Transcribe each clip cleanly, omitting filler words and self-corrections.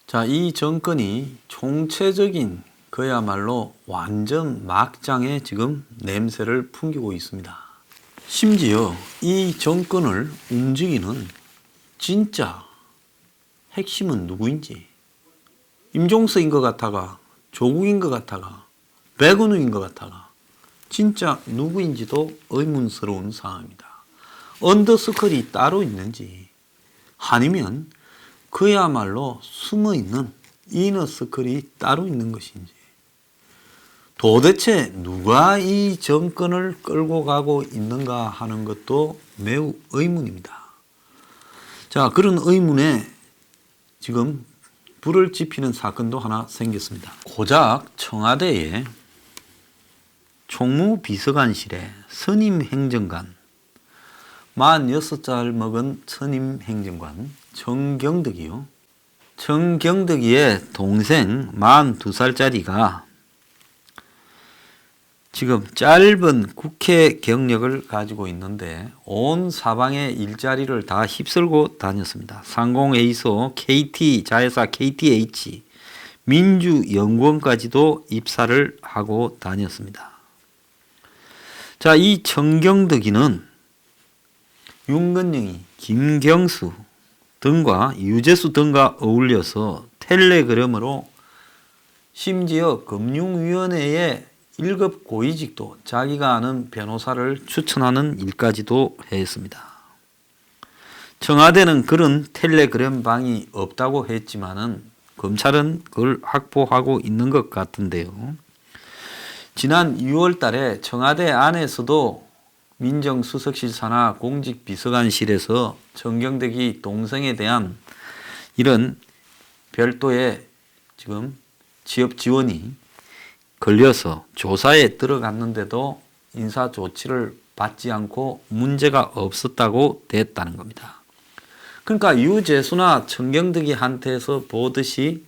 자, 이 정권이 총체적인 그야말로 완전 막장의 지금 냄새를 풍기고 있습니다. 심지어 이 정권을 움직이는 진짜 핵심은 누구인지, 임종석인 것 같아가, 조국인 것 같아가, 백운우인 것 같아가, 진짜 누구인지도 의문스러운 상황입니다. 언더스클이 따로 있는지, 아니면 그야말로 숨어있는 이너스클이 따로 있는 것인지, 도대체 누가 이 정권을 끌고 가고 있는가 하는 것도 매우 의문입니다. 자, 그런 의문에 지금 불을 지피는 사건도 하나 생겼습니다. 고작 청와대에 총무비서관실에 선임 행정관, 46살 먹은 선임 행정관 정경덕이요. 정경덕이의 동생 42살짜리가 지금 짧은 국회 경력을 가지고 있는데 온 사방의 일자리를 다 휩쓸고 다녔습니다. 상공회의소, KT, 자회사 KTH, 민주연구원까지도 입사를 하고 다녔습니다. 자, 이 정경덕이는 윤건영이, 김경수 등과 유재수 등과 어울려서 텔레그램으로 심지어 금융위원회의 1급 고위직도 자기가 아는 변호사를 추천하는 일까지도 했습니다. 청와대는 그런 텔레그램 방이 없다고 했지만은 검찰은 그걸 확보하고 있는 것 같은데요. 지난 6월 달에 청와대 안에서도 민정수석실 산하 공직비서관실에서 정경덕이 동생에 대한 이런 별도의 지금 취업 지원이 걸려서 조사에 들어갔는데도 인사 조치를 받지 않고 문제가 없었다고 됐다는 겁니다. 그러니까 유재수나 정경덕이 한테서 보듯이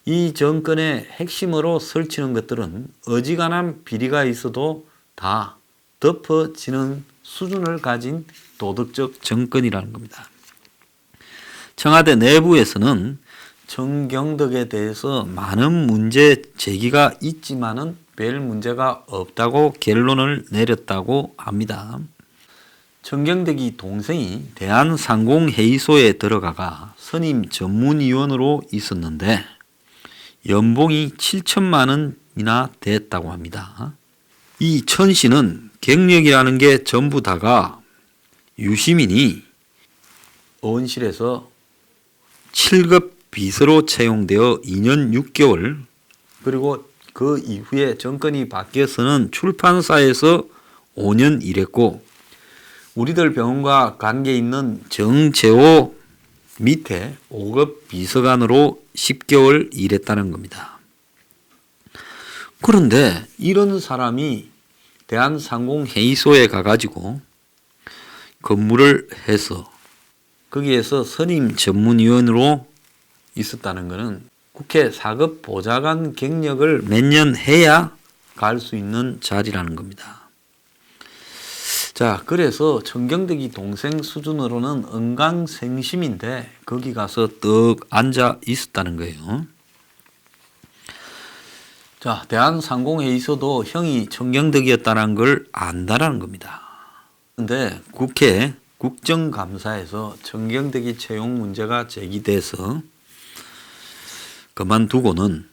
이 정권의 핵심으로 설치는 것들은 어지간한 비리가 있어도 다 덮어지는 수준을 가진 도덕적 정권이라는 겁니다. 청와대 내부에서는 정경덕에 대해서 많은 문제 제기가 있지만은 별 문제가 없다고 결론을 내렸다고 합니다. 정경덕이 동생이 대한상공회의소에 들어가가 선임 전문위원으로 있었는데 연봉이 7천만 원이나 됐다고 합니다. 이 천 씨는 경력이라는 게 전부 다가 유시민이 의원실에서 7급 비서로 채용되어 2년 6개월, 그리고 그 이후에 정권이 바뀌어서는 출판사에서 5년 일했고 우리들 병원과 관계 있는 정재호 밑에 5급 비서관으로 10개월 일했다는 겁니다. 그런데 이런 사람이 대한상공회의소에 가가지고 근무를 해서 거기에서 선임 전문위원으로 있었다는 것은 국회 4급 보좌관 경력을 몇 년 해야 갈 수 있는 자리라는 겁니다. 자, 그래서 정경덕이 동생 수준으로는 은강생심인데 거기 가서 떡 앉아 있었다는 거예요. 자, 대한상공회의소도 형이 정경덕이었다는 걸 안다라는 겁니다. 그런데 국회 국정감사에서 정경덕이 채용 문제가 제기돼서 그만두고는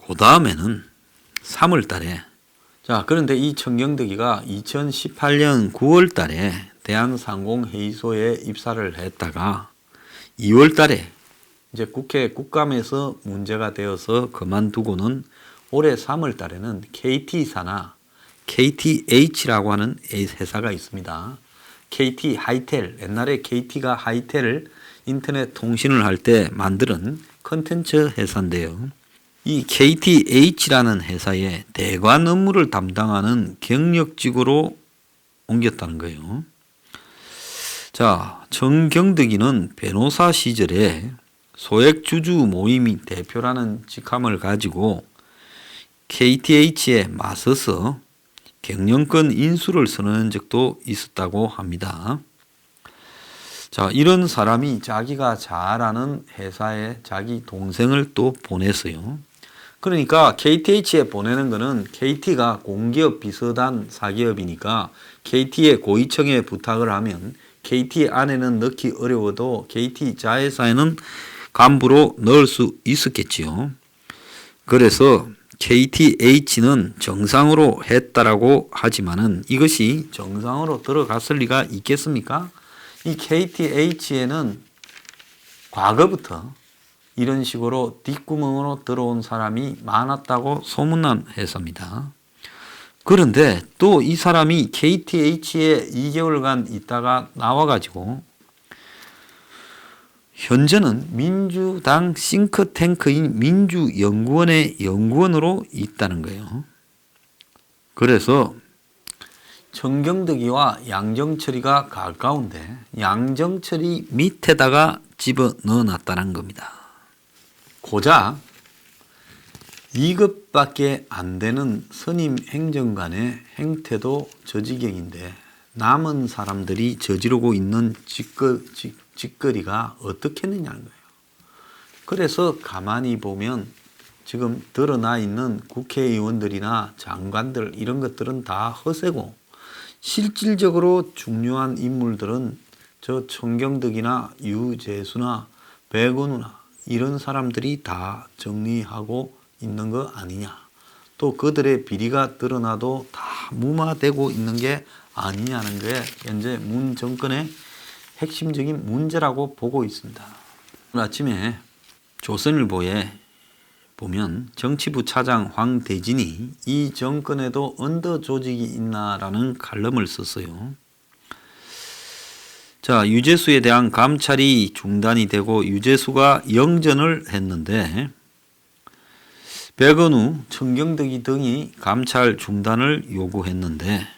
그 다음에는 3월 달에, 자, 그런데 이 정경덕이가 2018년 9월 달에 대한상공회의소에 입사를 했다가 2월 달에 이제 국회 국감에서 문제가 되어서 그만두고는 올해 3월 달에는 KT사나 KTH라고 하는 회사가 있습니다. KT 하이텔, 옛날에 KT가 하이텔 인터넷 통신을 할 때 만드는 컨텐츠 회사인데요. 이 KTH라는 회사에 대관 업무를 담당하는 경력직으로 옮겼다는 거예요. 자, 정경덕이는 변호사 시절에 소액주주 모임 대표라는 직함을 가지고 KTH에 맞서서 경영권 인수를 선언한 적도 있었다고 합니다. 자, 이런 사람이 자기가 잘 아는 회사에 자기 동생을 또 보냈어요. 그러니까 KTH에 보내는 거는 KT가 공기업 비슷한 사기업이니까 KT의 고위층에 부탁을 하면 KT 안에는 넣기 어려워도 KT 자회사에는 간부로 넣을 수 있었겠지요. 그래서 KTH는 정상으로 했다라고 하지만은 이것이 정상으로 들어갔을 리가 있겠습니까? 이 KTH에는 과거부터 이런 식으로 뒷구멍으로 들어온 사람이 많았다고 소문난 회사입니다. 그런데 또 이 사람이 KTH에 2개월간 있다가 나와가지고 현재는 민주당 싱크탱크인 민주연구원의 연구원으로 있다는 거예요. 그래서 정경덕이와 양정철이가 가까운데 양정철이 밑에다가 집어넣어 놨다는 겁니다. 고작 2급밖에 안 되는 선임 행정관의 행태도 저 지경인데 남은 사람들이 저지르고 있는 짓거리가 어떻겠느냐는 거예요. 그래서 가만히 보면 지금 드러나 있는 국회의원들이나 장관들 이런 것들은 다 허세고 실질적으로 중요한 인물들은 저 청경덕이나 유재수나 백원우나 이런 사람들이 다 정리하고 있는 거 아니냐. 또 그들의 비리가 드러나도 다 무마되고 있는 게 아니냐는 게 현재 문 정권의 핵심적인 문제라고 보고 있습니다. 오늘 아침에 조선일보에 보면 정치부 차장 황대진이 이 정권에도 언더 조직이 있나라는 칼럼을 썼어요. 자, 유재수에 대한 감찰이 중단이 되고 유재수가 영전을 했는데 백원우, 청경덕이 등이 감찰 중단을 요구했는데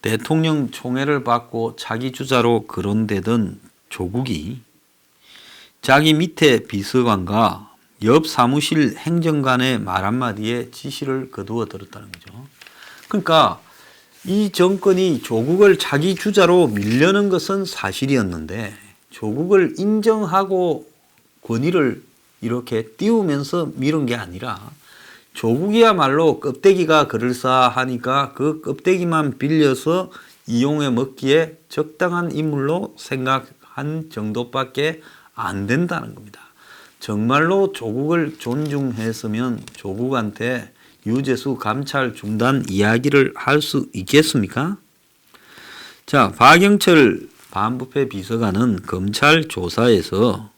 대통령 총애를 받고 자기 주자로 거론되던 조국이 자기 밑에 비서관과 옆 사무실 행정관의 말 한마디에 지시를 거두어 들었다는 거죠. 그러니까 이 정권이 조국을 자기 주자로 밀려는 것은 사실이었는데 조국을 인정하고 권위를 이렇게 띄우면서 밀은 게 아니라 조국이야말로 껍데기가 그럴싸하니까 그 껍데기만 빌려서 이용해 먹기에 적당한 인물로 생각한 정도밖에 안 된다는 겁니다. 정말로 조국을 존중했으면 조국한테 유재수 감찰 중단 이야기를 할 수 있겠습니까? 자, 박영철 반부패 비서관은 검찰 조사에서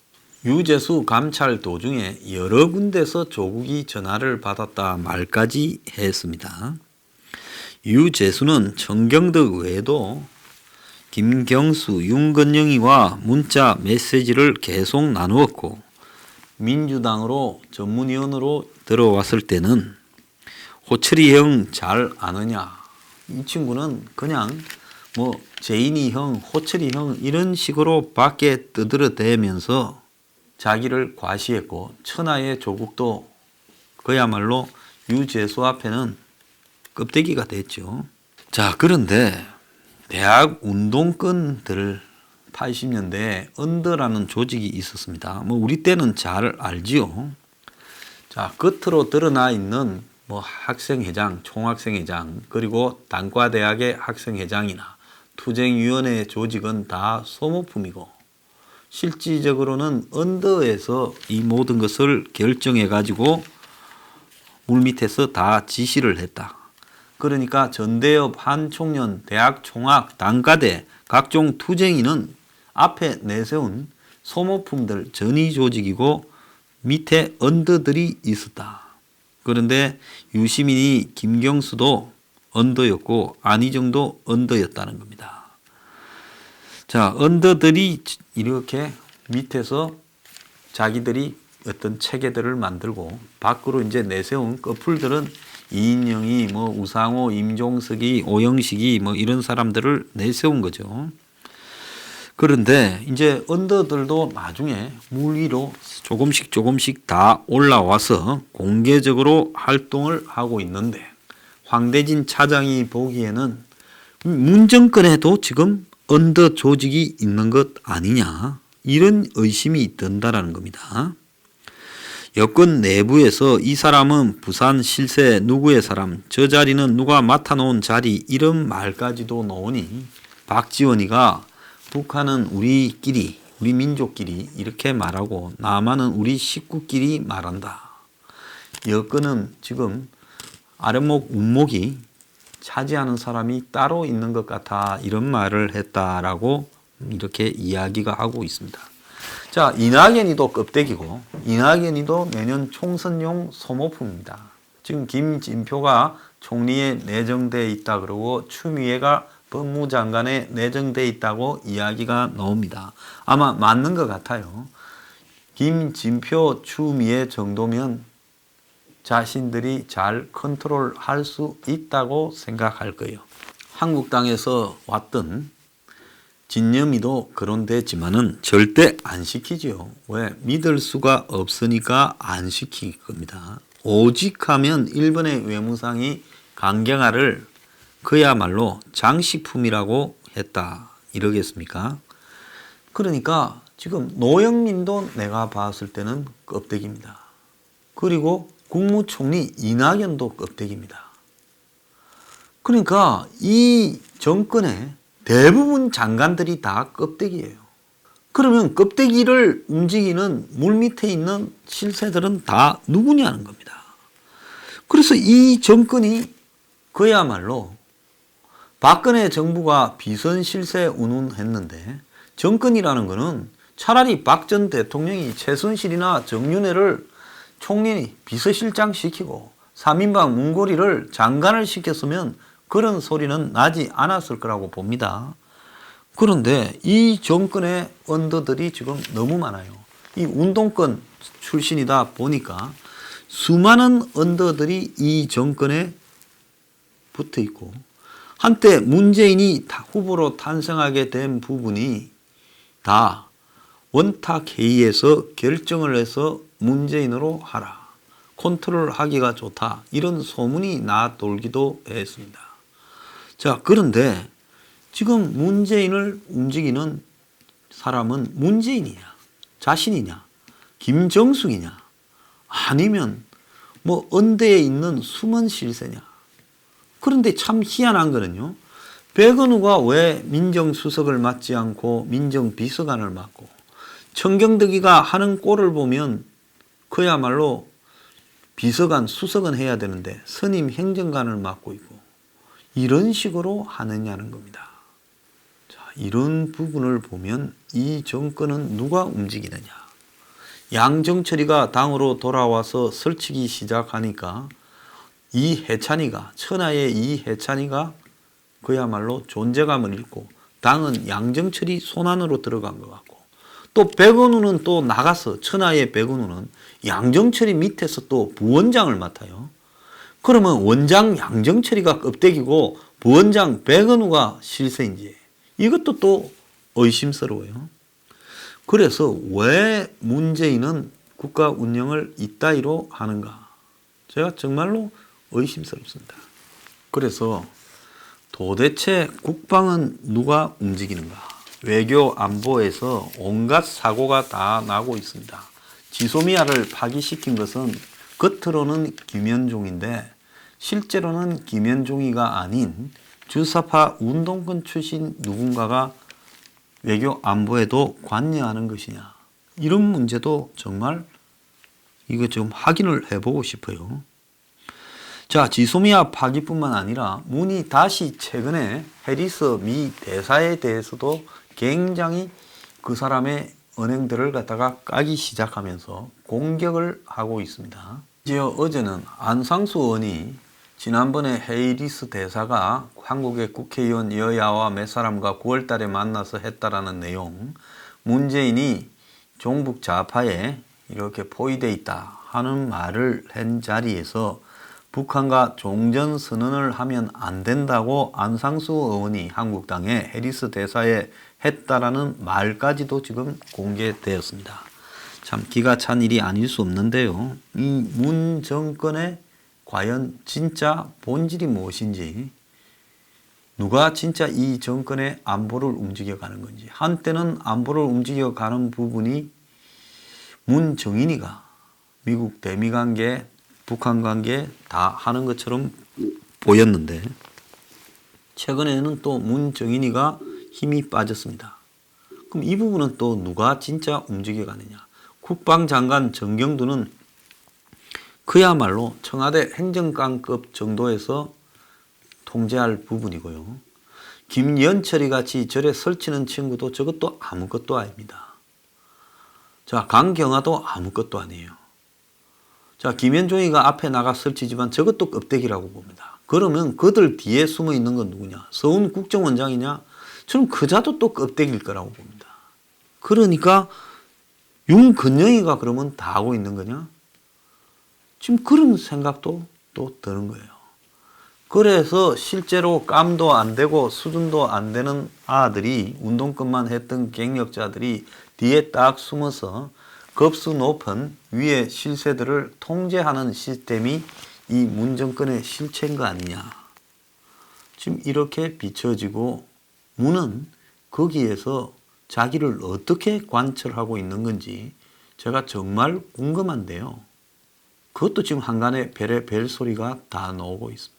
유재수 감찰 도중에 여러 군데서 조국이 전화를 받았다 말까지 했습니다. 유재수는 청경덕 외에도 김경수, 윤건영이와 문자 메시지를 계속 나누었고 민주당으로 전문위원으로 들어왔을 때는 호철이 형 잘 아느냐, 이 친구는 그냥 뭐 제인이 형, 호철이 형 이런 식으로 밖에 떠들어대면서 자기를 과시했고 천하의 조국도 그야말로 유재수 앞에는 껍데기가 됐죠. 자, 그런데 대학 운동권들 80년대에 언더라는 조직이 있었습니다. 뭐 우리 때는 잘 알지요. 자, 겉으로 드러나 있는 뭐 학생회장, 총학생회장, 그리고 단과대학의 학생회장이나 투쟁위원회 조직은 다 소모품이고 실질적으로는 언더에서 이 모든 것을 결정해 가지고 물밑에서 다 지시를 했다. 그러니까 전대협, 한총련, 대학 총학, 단과대, 각종 투쟁인은 앞에 내세운 소모품들 전위 조직이고 밑에 언더들이 있었다. 그런데 유시민이 김경수도 언더였고 안희정도 언더였다는 겁니다. 자, 언더들이 이렇게 밑에서 자기들이 어떤 체계들을 만들고 밖으로 이제 내세운 커플들은 이인영이 뭐 우상호, 임종석이, 오영식이 뭐 이런 사람들을 내세운 거죠. 그런데 이제 언더들도 나중에 물 위로 조금씩 다 올라와서 공개적으로 활동을 하고 있는데 황대진 차장이 보기에는 문 정권에도 지금 언더 조직이 있는 것 아니냐, 이런 의심이 든다라는 겁니다. 여권 내부에서 이 사람은 부산 실세 누구의 사람, 저 자리는 누가 맡아놓은 자리, 이런 말까지도 나오니 박지원이가 북한은 우리끼리, 우리 민족끼리 이렇게 말하고 남한은 우리 식구끼리 말한다. 여권은 지금 아랫목 운목이 차지하는 사람이 따로 있는 것 같아, 이런 말을 했다라고 이렇게 이야기가 하고 있습니다. 자, 이낙연이도 껍데기고 이낙연이도 내년 총선용 소모품입니다. 지금 김진표가 총리에 내정돼 있다 그러고 추미애가 법무장관에 내정돼 있다고 이야기가 나옵니다. 아마 맞는 것 같아요. 김진표, 추미애 정도면 자신들이 잘 컨트롤할 수 있다고 생각할 거예요. 한국당에서 왔던 진념이도 그런데지만은 절대 안 시키죠. 왜? 믿을 수가 없으니까 안 시킬 겁니다. 오직 하면 일본의 외무상이 강경화를 그야말로 장식품이라고 했다, 이러겠습니까? 그러니까 지금 노영민도 내가 봤을 때는 껍데기입니다. 그리고 국무총리 이낙연도 껍데기입니다. 그러니까 이 정권의 대부분 장관들이 다 껍데기예요. 그러면 껍데기를 움직이는 물밑에 있는 실세들은 다 누구냐는 겁니다. 그래서 이 정권이 그야말로 박근혜 정부가 비선 실세 운운했는데, 정권이라는 거는 차라리 박 전 대통령이 최순실이나 정윤회를 총리 비서실장 시키고 3인방 문고리를 장관을 시켰으면 그런 소리는 나지 않았을 거라고 봅니다. 그런데 이 정권의 언더들이 지금 너무 많아요. 이 운동권 출신이다 보니까 수많은 언더들이 이 정권에 붙어 있고, 한때 문재인이 후보로 탄생하게 된 부분이 다 원탁회의에서 결정을 해서 문재인으로 하라, 컨트롤하기가 좋다, 이런 소문이 나 돌기도 했습니다. 자, 그런데 지금 문재인을 움직이는 사람은 문재인이냐, 자신이냐, 김정숙이냐, 아니면 뭐 언대에 있는 숨은 실세냐. 그런데 참 희한한 거는요, 백은우가 왜 민정수석을 맡지 않고 민정비서관을 맡고, 청경덕이가 하는 꼴을 보면 그야말로 비서관, 수석은 해야 되는데 선임 행정관을 맡고 있고, 이런 식으로 하느냐는 겁니다. 자, 이런 부분을 보면 이 정권은 누가 움직이느냐. 양정철이가 당으로 돌아와서 설치기 시작하니까 이해찬이가, 천하의 이해찬이가 그야말로 존재감을 잃고 당은 양정철이 손안으로 들어간 것 같고, 또 백은우는 또 나가서, 천하의 백은우는 양정철이 밑에서 또 부원장을 맡아요. 그러면 원장 양정철이가 껍데기고 부원장 백은우가 실세인지, 이것도 또 의심스러워요. 그래서 왜 문재인은 국가 운영을 이따위로 하는가, 제가 정말로 의심스럽습니다. 그래서 도대체 국방은 누가 움직이는가? 외교 안보에서 온갖 사고가 다 나고 있습니다. 지소미아를 파기시킨 것은 겉으로는 김현종인데 실제로는 김현종이가 아닌 주사파 운동권 출신 누군가가 외교 안보에도 관여하는 것이냐, 이런 문제도 정말 이거 좀 확인을 해보고 싶어요. 자, 지소미아 파기뿐만 아니라 문이 다시 최근에 해리스 미 대사에 대해서도 굉장히 그 사람의 언행들을 갖다가 까기 시작하면서 공격을 하고 있습니다. 이제 어제는 안상수 의원이 지난번에 해리스 대사가 한국의 국회의원 여야와 몇 사람과 9월 달에 만나서 했다라는 내용, 문재인이 종북 좌파에 이렇게 포위되어 있다 하는 말을 한 자리에서 북한과 종전선언을 하면 안 된다고 안상수 의원이 한국당의 해리스 대사에 했다라는 말까지도 지금 공개되었습니다. 참 기가 찬 일이 아닐 수 없는데요. 이 문 정권의 과연 진짜 본질이 무엇인지 누가 진짜 이 정권의 안보를 움직여가는 건지. 한때는 안보를 움직여가는 부분이 문정인이가 미국 대미 관계, 북한 관계 다 하는 것처럼 보였는데 최근에는 또 문정인이가 힘이 빠졌습니다. 그럼 이 부분은 또 누가 진짜 움직여가느냐. 국방장관 정경두는 그야말로 청와대 행정관급 정도에서 통제할 부분이고요. 김연철이 같이 절에 설치는 친구도 저것도 아무것도 아닙니다. 자, 강경화도 아무것도 아니에요. 자, 김현종이가 앞에 나가 설치지만 저것도 껍데기라고 봅니다. 그러면 그들 뒤에 숨어 있는 건 누구냐? 서훈 국정원장이냐? 저는 그자도 또 껍데기일 거라고 봅니다. 그러니까 윤건영이가 그러면 다 하고 있는 거냐? 지금 그런 생각도 또 드는 거예요. 그래서 실제로 깜도 안 되고 수준도 안 되는 아들이 운동권만 했던 갱력자들이 뒤에 딱 숨어서 급수 높은 위의 실세들을 통제하는 시스템이 이 문정권의 실체인 거 아니냐. 지금 이렇게 비춰지고 문은 거기에서 자기를 어떻게 관철하고 있는 건지 제가 정말 궁금한데요. 그것도 지금 한간에 벨의 벨 소리가 다 나오고 있습니다.